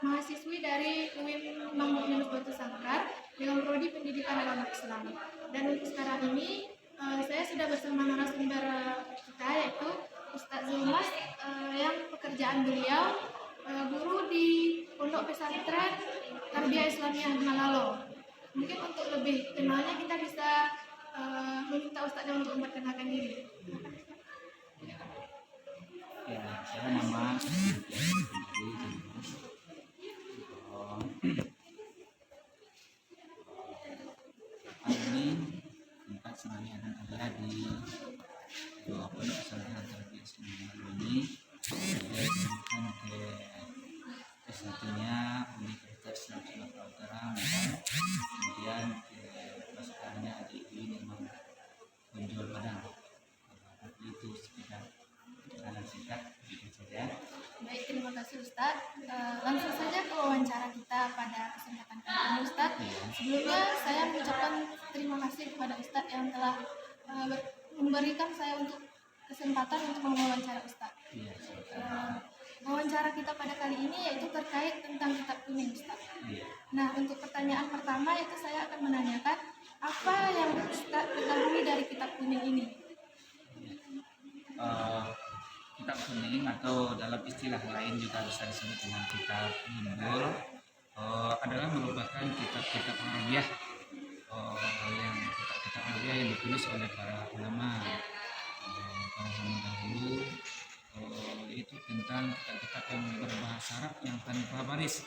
mahasiswi dari UIN Mahmud Yunus Batu Sangkar dengan prodi Pendidikan Agama Islam. Dan untuk sekarang ini saya sudah bersama narasumber kita, yaitu Ustadz Zulmas, yang pekerjaan beliau guru di Pondok Pesantren Tarbiyah Islamiyah Malalo. Mungkin untuk lebih kenalnya kita bisa meminta Ustadznya untuk memperkenalkan diri. Ya, saya nama ini tempat semuanya ada di dua pondok pesantren Tarbiyah Islamiyah ini. Kemudian ke S1-nya Universitas Islam Sumatera Utara, kemudian ke pasukannya di Imam Bonjol Padang. Itu sekitar perkenalan singkat begitu saja. Baik, terima kasih Ustadz. Langsung saja ke wawancara kita pada kesempatan kali ini Ustadz. Sebelumnya saya mengucapkan terima kasih kepada Ustadz yang telah memberikan saya untuk kesempatan untuk mewawancara Ustadz. Wawancara kita pada kali ini yaitu terkait tentang kitab kuning Ustadz. Nah, untuk pertanyaan pertama itu saya akan menanyakan apa yang Ustadz ketahui dari kitab kuning ini? Kitab kuning atau dalam istilah lain juga bisa disebut dengan kitab Nundul adalah merupakan kitab-kitab Arabiyah yang ditulis oleh para ulama pada zaman dahulu, yaitu tentang kitab-kitab yang berbahasa Arab yang tanpa baris.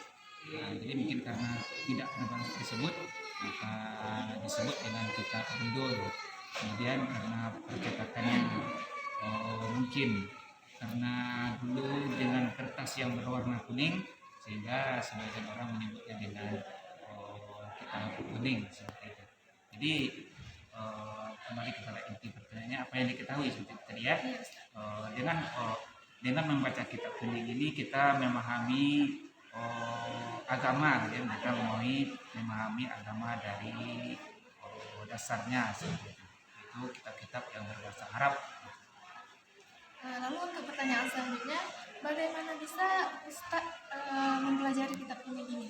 Jadi mungkin karena tidak ada baris tersebut maka disebut dengan kitab Nundul. Kemudian karena percetakannya mungkin karena dulu dengan kertas yang berwarna kuning sehingga sebagian orang menyebutnya dengan kitab kuning seperti itu. Jadi kembali kepada inti pertanyaannya, apa yang diketahui seperti itu tadi ya. Dengan membaca kitab kuning ini kita memahami agama, ya, kita memahami agama dari dasarnya seperti itu. Itu kitab-kitab yang berbahasa Arab. Lalu untuk pertanyaan selanjutnya, bagaimana bisa Ustadz mempelajari kitab kuning ini?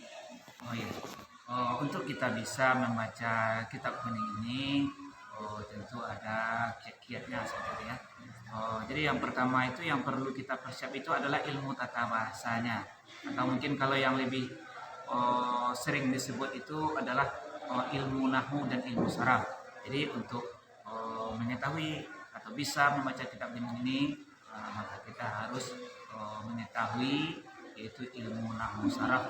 Untuk kita bisa membaca kitab kuning ini tentu ada kiat-kiatnya sebenarnya. Jadi yang pertama itu yang perlu kita persiap itu adalah ilmu tata bahasanya, atau mungkin kalau yang lebih sering disebut itu adalah ilmu nahwu dan ilmu saraf. Jadi untuk mengetahui atau bisa membaca kitab ini maka kita harus mengetahui yaitu ilmu nahwu saraf.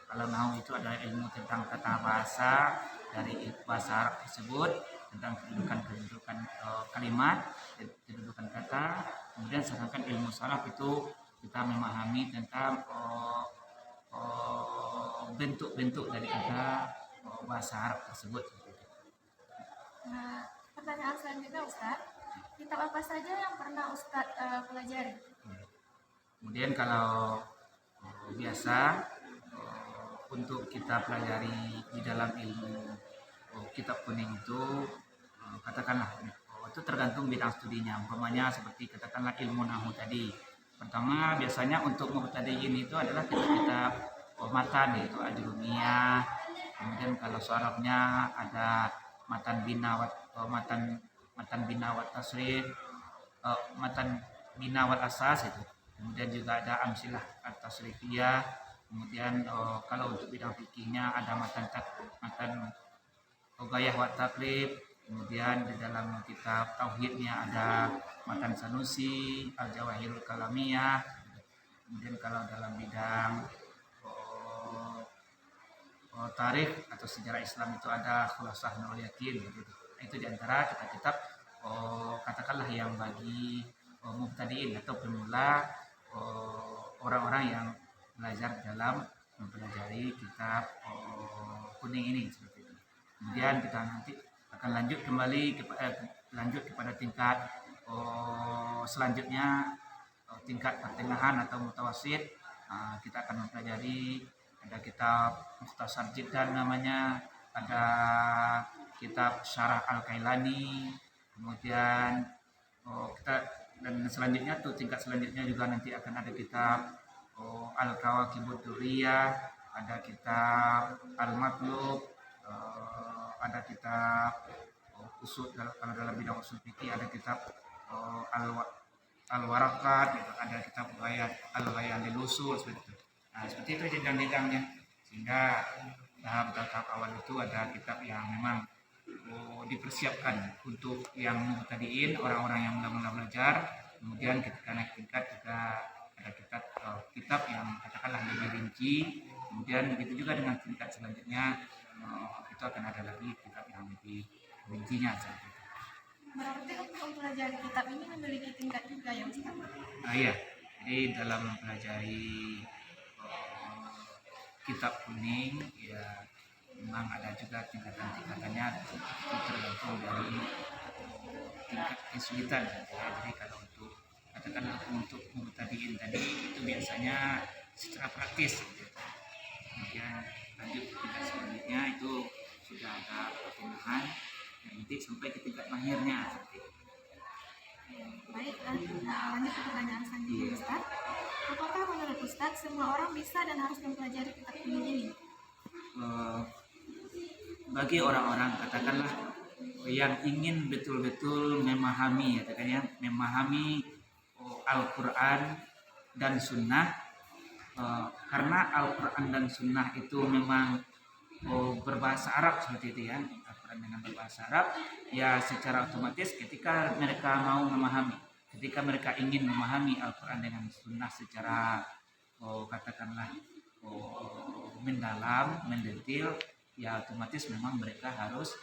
Kalau nahwu itu adalah ilmu tentang tata bahasa dari bahasa Arab tersebut, tentang kedudukan kalimat, kedudukan kata. Kemudian sedangkan ilmu saraf itu kita memahami tentang bentuk-bentuk dari kata bahasa Arab tersebut. Nah, pertanyaan selanjutnya Ustadz, kitab apa saja yang pernah Ustadz pelajari? Kemudian kalau biasa untuk kita pelajari di dalam ilmu kitab kuning itu katakanlah itu tergantung bidang studinya. Umpamanya seperti katakanlah ilmu nahwu tadi. Pertama biasanya untuk mubtadi'in itu adalah kitab matan, yaitu ajrumiyah. Kemudian kalau sarafnya ada matan bina wat tasrif, matan bina wat asas itu. Kemudian juga ada amsilah at-tasrifiyah. Kemudian kalau untuk bidang fikihnya ada matan Ghayah wa Takrib. Kemudian di dalam kitab tauhidnya ada matan Sanusi, Al-Jawahirul Kalamiyah. Kemudian kalau dalam bidang tarikh atau sejarah Islam itu ada Khulasah Nurul Yakin gitu. Itu diantara kitab-kitab katakanlah yang bagi mubtadiin atau pemula, orang-orang yang belajar dalam mempelajari kitab kuning ini seperti itu. Kemudian kita nanti akan lanjut kepada tingkat selanjutnya, tingkat pertengahan atau mutawasid. Kita akan mempelajari ada kitab Mukhtasar Jiddan namanya, ada kitab Syarah Al-Kailani, kemudian dan selanjutnya tuh tingkat selanjutnya juga nanti akan ada kitab Al-Kawakibud Durriyah, ada kitab Al-Matlub, ada kitab usul kalau dalam bidang usul fikih ada kitab Al-Warakat, gitu. Ada kitab Al-Bayan lil Usul seperti itu. Nah, seperti itu jenjang-jenjangnya. Sehingga tahap awal itu ada kitab yang memang dipersiapkan untuk yang mubtadiin, orang-orang yang mula-mula belajar. Kemudian ketika naik tingkat juga ada kitab yang katakanlah lebih rinci. Kemudian begitu juga dengan tingkat selanjutnya itu akan ada lagi kitab yang lebih rincinya seperti itu. Berarti untuk mempelajari kitab ini memiliki tingkat juga ya Ustaz? Iya, jadi dalam mempelajari kitab kuning ya memang ada juga tingkatan-tingkatannya tergantung dari tingkat kesulitan ya. Jadi kalau untuk katakanlah untuk mubtadiin tadi itu biasanya secara praktis gitu. Kemudian lanjut ke tingkat selanjutnya itu sudah ada pertengahan nanti sampai ke tingkat mahirnya seperti itu. Baik, lanjut ke pertanyaan selanjutnya Ustaz. Apakah menurut Ustaz semua orang bisa dan harus mempelajari kitab kuning ini? Bagi orang-orang katakanlah yang ingin betul-betul memahami memahami Al-Quran dan Sunnah, karena Al-Quran dan Sunnah itu memang berbahasa Arab seperti itu ya, Al-Quran dengan berbahasa Arab ya, secara otomatis ketika mereka mau memahami, ketika mereka ingin memahami Al-Quran dengan Sunnah secara katakanlah mendalam, mendetil, ya otomatis memang mereka harus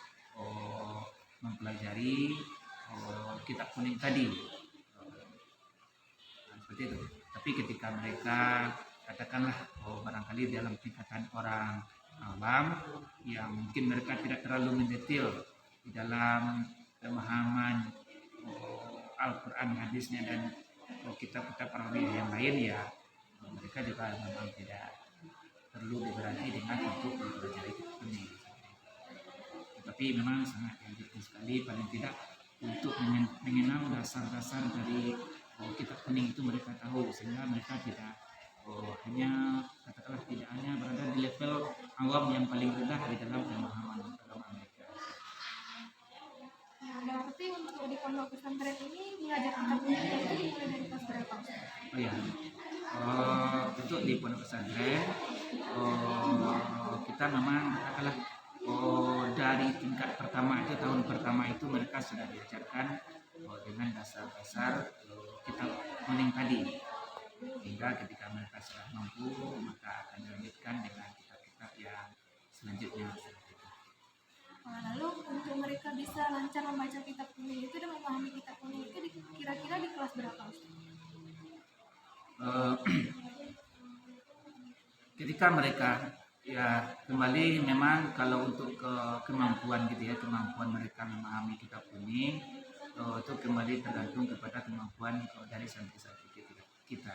mempelajari kitab kuning tadi. Nah, seperti itu. Tapi ketika mereka katakanlah barangkali dalam tingkatan orang awam yang mungkin mereka tidak terlalu mendetil di dalam pemahaman Al-Quran, hadisnya dan kitab-kitab Arabi yang lain ya, mereka juga memang tidak perlu diberati dengan untuk mempelajari kitab kuning. Tetapi memang sangat penting sekali paling tidak untuk mengenal dasar-dasar dari kitab kuning itu mereka tahu, sehingga mereka tidak hanya katakanlah tidak hanya berada di level awam yang paling rendah di dalam pemahaman agama mereka. Nah, berarti untuk di pondok pesantren ini belajar kitab kuning itu dimulai dari kelas berapa Ustaz? Oh ya, untuk di pondok pesantren kita memang katakanlah dari tingkat pertama itu, tahun pertama itu mereka sudah diajarkan dengan dasar-dasar kitab kuning tadi, hingga ketika mereka sudah mampu maka akan dilanjutkan dengan kitab-kitab yang selanjutnya. Lalu untuk mereka bisa lancar membaca kitab kuning itu dan memahami kitab kuning itu kira-kira di kelas berapa Ustaz? Ketika mereka ya kembali memang kalau untuk kemampuan gitu ya, kemampuan mereka memahami kitab kuning itu kembali tergantung kepada kemampuan dari santri-santri kita.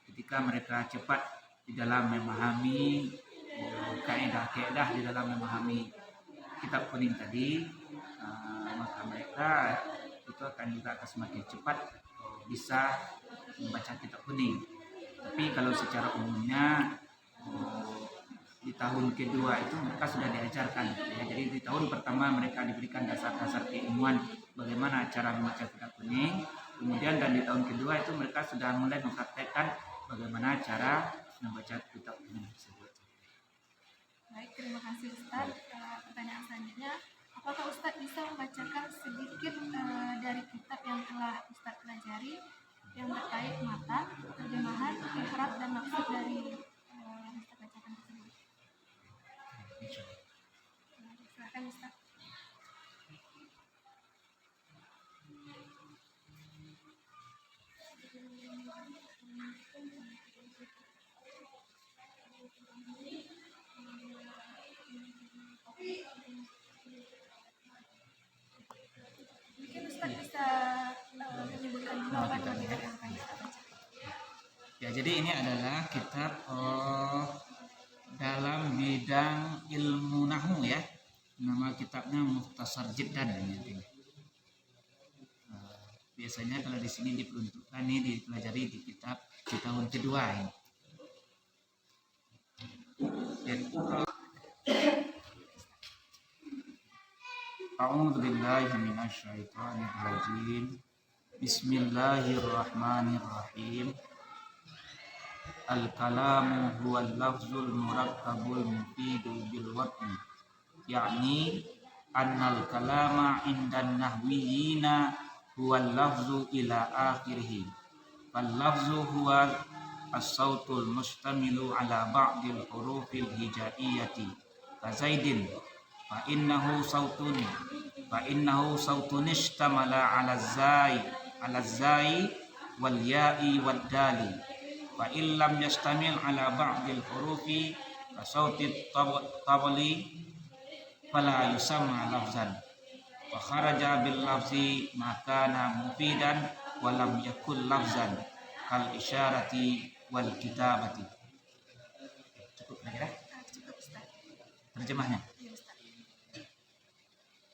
Ketika mereka cepat di dalam memahami kaidah-kaidah di dalam memahami kitab kuning tadi, maka mereka itu akan semakin cepat bisa membaca kitab kuning. Tapi kalau secara umumnya di tahun kedua itu mereka sudah diajarkan ya. Jadi di tahun pertama mereka diberikan dasar-dasar keilmuan bagaimana cara membaca kitab kuning. Kemudian dan di tahun kedua itu mereka sudah mulai mempraktekkan bagaimana cara membaca kitab kuning tersebut. Baik, terima kasih Ustaz. Pertanyaan selanjutnya, apakah Ustaz bisa membacakan sedikit dari kitab yang telah Ustaz pelajari yang terkait matan, terjemahan, ifrad dan maksud dari yang Ustaz bacakan tersebut? Silakan Ustaz. Mungkin Ustaz bisa menyebutkan dulu apa nama kitab yang akan Ustaz baca. Ya, jadi ini adalah kitab dalam bidang ilmu nahwu ya. Nama kitabnya Mukhtasar Jiddan ini. Biasanya kalau di sini diperuntukkan nih dipelajari di kitab di tahun kedua ini. A'udzu billahi minasy syaithanir rajim. Bismillahirrahmanirrahim. Al-kalamu huwal lafzul murakkabul mufidu bil watni. Yakni annal kalama indan nahwiyina huwal lafzu ila akhirih. Fal lafzu huwa as-sautul mustamilu ala ba'dil hurufil hijaiyati. Fazaidin fa innahu sautun istamala ala zai wal ya'i wad dali. Fa illam yastamil ala ba'dil hurufi fa sautit tabli fala yusamma lafzan. Wa kharaja bil lafzi ma kana mufidan wa lam yakul lafzan kal isyarati wal kitabati. Cukup kira-kira? Cukup Ustaz. Terjemahnya. Ya Ustaz.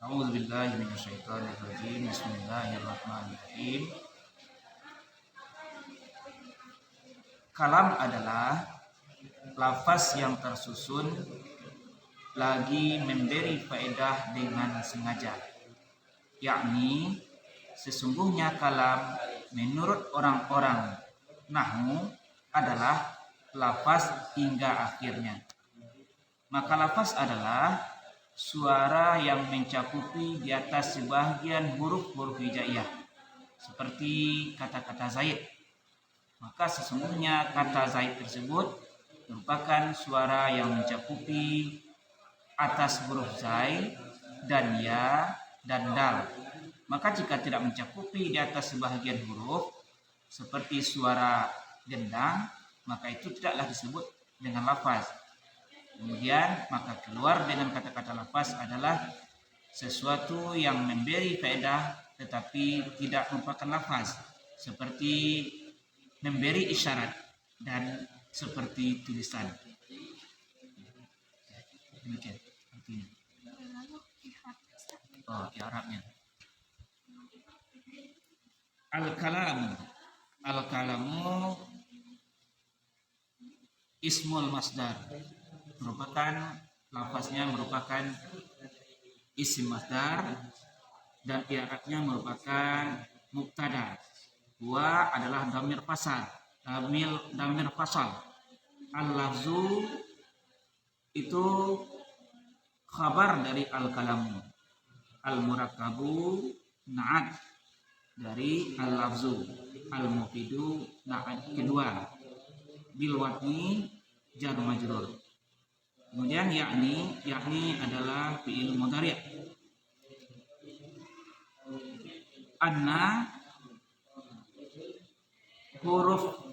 A'udzu billahi minasyaitonir rajim. Bismillahirrahmanirrahim. Kalam adalah lafaz yang tersusun lagi memberi faedah dengan sengaja. Yakni sesungguhnya kalam menurut orang-orang nahwu adalah lafaz hingga akhirnya. Maka lafaz adalah suara yang mencakupi di atas sebahagian huruf-huruf hijaiyah seperti kata-kata Zaid. Maka sesungguhnya kata Zaid tersebut merupakan suara yang mencakupi atas huruf Zai dan Ya dan Dal. Maka jika tidak mencakupi di atas sebahagian huruf seperti suara gendang, maka itu tidaklah disebut dengan lafaz. Kemudian maka keluar dengan kata-kata lafaz adalah sesuatu yang memberi faedah tetapi tidak merupakan lafaz, seperti memberi isyarat dan seperti tulisan. Demikian artinya. Lalu i'rab Ustaz. Oh, i'rabnya. Al-kalamu ismul masdar, merupakan lafaznya merupakan isim masdar dan i'rabnya merupakan mubtada. Wa adalah damir fasal. Al-lafzu itu khabar dari al-kalamu. Al-murakkabu na'at dari al-lafzu. Al-mufidu na'at kedua. Bil watni jar majrur. Kemudian yakni adalah fi'il mudhari'. Anna huruf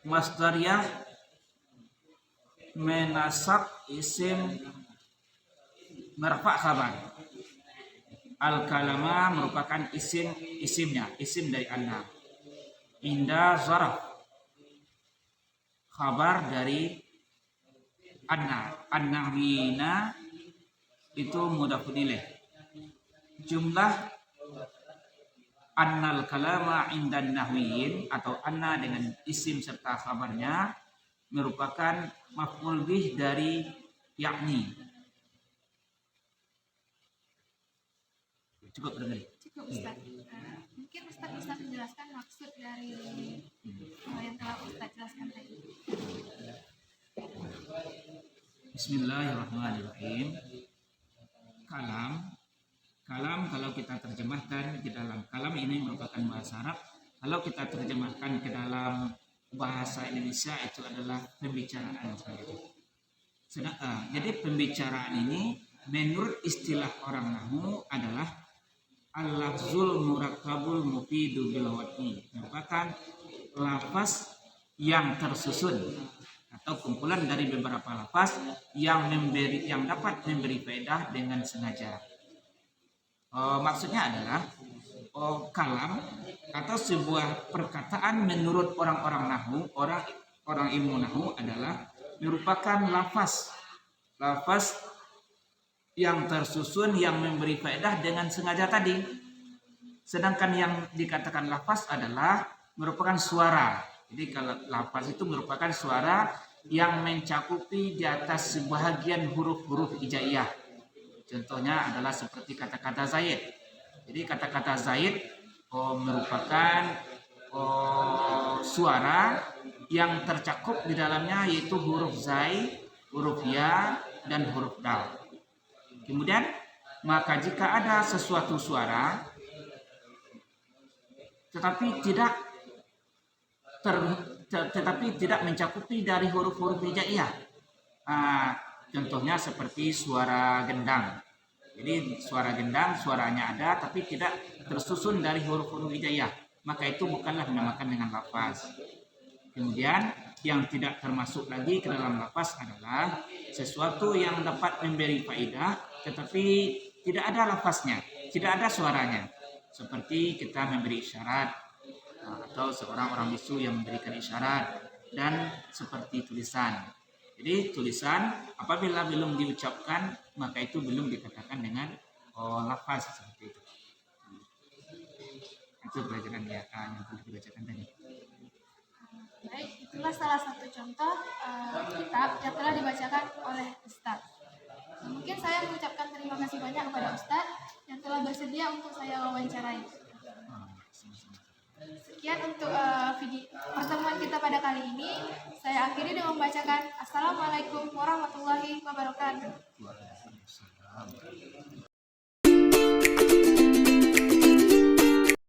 masdariyah menasab isim marfa' khabar. Al-kalama merupakan isimnya, isim dari anna. Inda zaraf, khabar dari anna. An-nahwina itu mudhafun ilaih. Jumlah annal kalama indan nahwiyin atau anna dengan isim serta khabarnya merupakan maf'ul bih dari yakni. Cukup dengar. Cukup Ustaz. Mungkin Ustaz bisa menjelaskan maksud dari yang telah Ustaz jelaskan tadi. Bismillahirrahmanirrahim. Kalam kalau kita terjemahkan ke dalam kalam ini merupakan bahasa Arab. Kalau kita terjemahkan ke dalam bahasa Indonesia itu adalah pembicaraan. Jadi pembicaraan ini menurut istilah orang nahwu adalah al-lafzul murakkabul mufidu bil watni, merupakan lafaz yang tersusun atau kumpulan dari beberapa lafaz yang dapat memberi faedah dengan sengaja. Maksudnya adalah kalam atau sebuah perkataan menurut orang-orang nahwu, orang ilmu nahwu adalah merupakan lafaz yang tersusun yang memberi faedah dengan sengaja tadi. Sedangkan yang dikatakan lafaz adalah merupakan suara. Jadi kalau lafaz itu merupakan suara yang mencakupi di atas sebahagian huruf-huruf hijaiyah. Contohnya adalah seperti kata-kata Zaid. Jadi kata-kata Zaid merupakan suara yang tercakup di dalamnya yaitu huruf Zai, huruf Ya, dan huruf Dal. Kemudian maka jika ada sesuatu suara tetapi tidak mencakupi dari huruf-huruf hijaiyah. Contohnya seperti suara gendang. Jadi suara gendang suaranya ada tapi tidak tersusun dari huruf-huruf hijaiyah, maka itu bukanlah dinamakan dengan lafaz. Kemudian yang tidak termasuk lagi ke dalam lafaz adalah sesuatu yang dapat memberi faedah tetapi tidak ada lafaznya, tidak ada suaranya. Seperti kita memberi isyarat atau seorang orang bisu yang memberikan isyarat, dan seperti tulisan. Jadi tulisan apabila belum diucapkan maka itu belum dikatakan dengan lafaz seperti itu. Itu pelajaran yang telah dibacakan tadi. Baik, itulah salah satu contoh kitab yang telah dibacakan oleh Ustadz. Mungkin saya mengucapkan terima kasih banyak kepada Ustadz yang telah bersedia untuk saya wawancarai. Sekian untuk video pertemuan kita pada kali ini. Saya akhiri dengan membacakan Assalamualaikum warahmatullahi wabarakatuh.